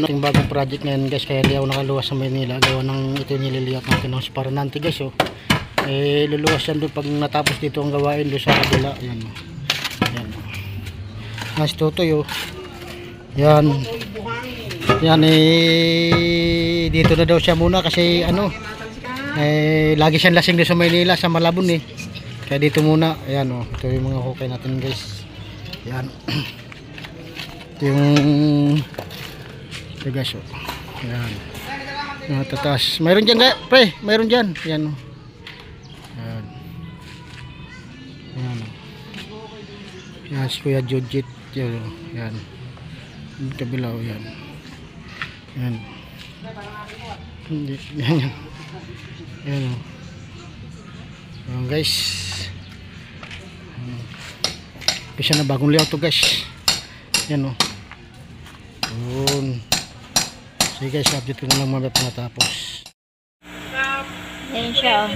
Ating bagong project ngayon guys, kaya di ako nakaluwas sa Manila. Gawa ng ito nililiyak natin ng Paranante guys. Oh. Luluwas yan doon pag natapos dito ang gawain doon sa kabila. Yan. Yan. Mas tutoy oh. Yan. Yan dito na daw siya muna kasi ano lagi siyang lasing doon sa Manila sa Malabon eh. Kaya dito muna. Ayan oh. Ito yung mga hukay natin guys. Yan. Ito yung guys oh. Ayan. Tataas. Mayroon dyan pre. Mayroon dyan. Ayan oh. Ayan. Ayan oh. Ayan si Kuya Jujit. Ayan oh. Ayan. Kabilaw yan. Ayan. Ayan. Ayan oh. Ayan guys. Bisa na bagong layout to guys. Ayan oh. Ayan. Sige guys, update ko na lang mamaya pa natapos. Ayan siya oh.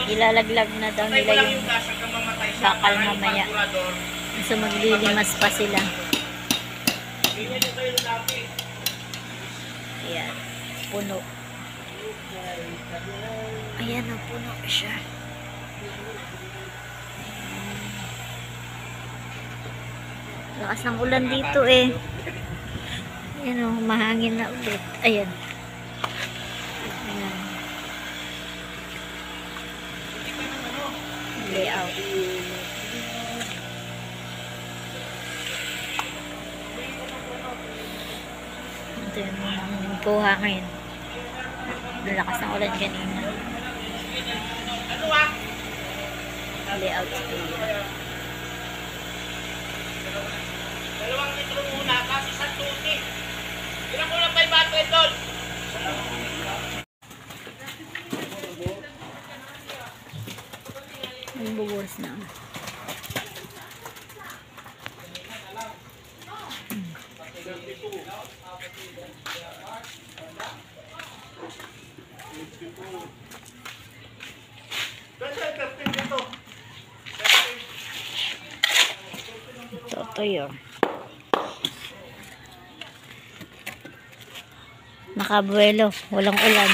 Ilalaglag na daw nila yung bakal mamaya. So maglilimas pa sila. Ayan. Puno. Ayan ang puno siya. Lakas ng ulan dito eh. Ayan o, mahangin na ulit. Ayan. Ayan. Layout. Ito yung buhangin. Malakas ng ulan kanina. Layout area. 2 litro muna kasi sa tuti. Ilan ko lang 500 doon. Bubuwas na. Ito yun. Nakabuelo, walang ulan.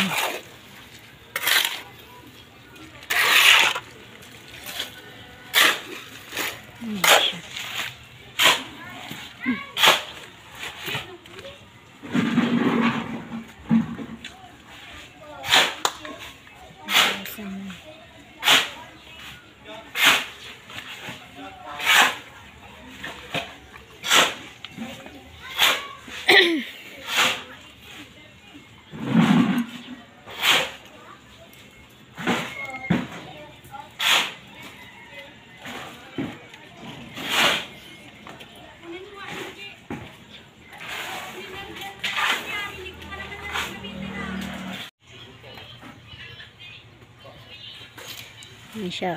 Ayan siya.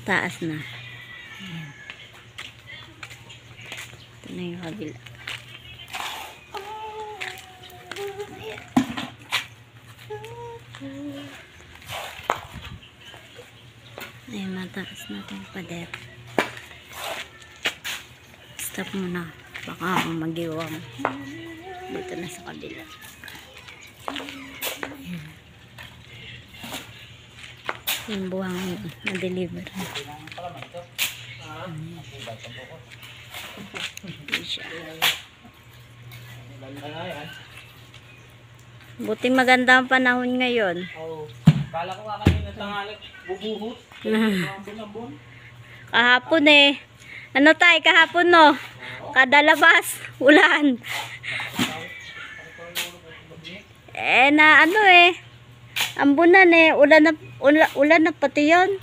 Taas na. Ayan. Ito na yung kabila. Ayan. Ayan, mataas natin yung pader. Stop muna. Baka magiwang. Dito na sa kabila. Ayan. Yung buwang na-deliver. Buti maganda ang panahon ngayon. Kala ko kanina tanghali bubuhos. Kahapon eh. Ano tayo kahapon no? Kadalabas. Ulan. Na ano eh. Ambunan eh. Ulan na pati yun.